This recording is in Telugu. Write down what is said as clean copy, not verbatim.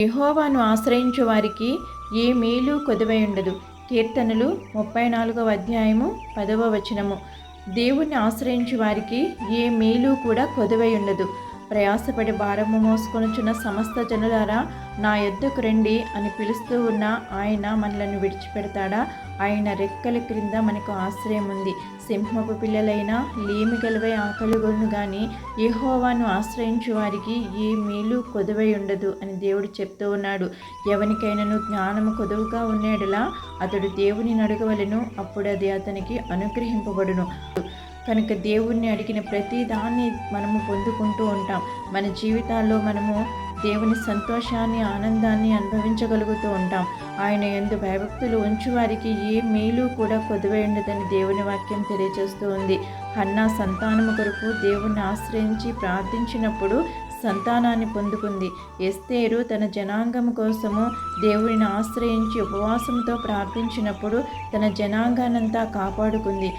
యెహోవాను ఆశ్రయించు వారికి ఏ మేలు కొదువయుండదు. కీర్తనలు 34వ అధ్యాయము 10వ వచనము. దేవుణ్ణి ఆశ్రయించు వారికి ఏ మేలు కూడా కొదువయుండదు. ప్రయాసపడి భారము మోసుకొనుచున్న సమస్త జనులారా నా యొద్దకు రండి అని పిలుస్తూ ఉన్న ఆయన మనలను విడిచిపెడతాడా? ఆయన రెక్కల క్రింద మనకు ఆశ్రయం ఉంది. సింహపు పిల్లలైనా లేమి గలవై ఆకలిగొను గాని యెహోవాను ఆశ్రయించు వారికి ఏ మేలు కొదువై ఉండదు అని దేవుడు చెప్తూ ఉన్నాడు. ఎవనికైనాను జ్ఞానము కొదువుగా ఉండేలా అతడు దేవుని అడగవలెను, అప్పుడు అది అతనికి అనుగ్రహింపబడును. కనుక దేవుణ్ణి అడిగిన ప్రతి దాన్ని మనము పొందుకుంటూ ఉంటాం. మన జీవితాల్లో మనము దేవుని సంతోషాన్ని, ఆనందాన్ని అనుభవించగలుగుతూ ఉంటాం. ఆయన యందు భయభక్తులు ఉంచువారికి ఏ మేలు కూడా కొదువై ఉండదని దేవుని వాక్యం తెలియజేస్తూ ఉంది. హన్నా సంతానము కొరకు దేవుణ్ణి ఆశ్రయించి ప్రార్థించినప్పుడు సంతానాన్ని పొందుకుంది. ఎస్తేరు తన జనాంగము కోసము దేవుడిని ఆశ్రయించి ఉపవాసంతో ప్రార్థించినప్పుడు తన జనాంగానంతా కాపాడుకుంది.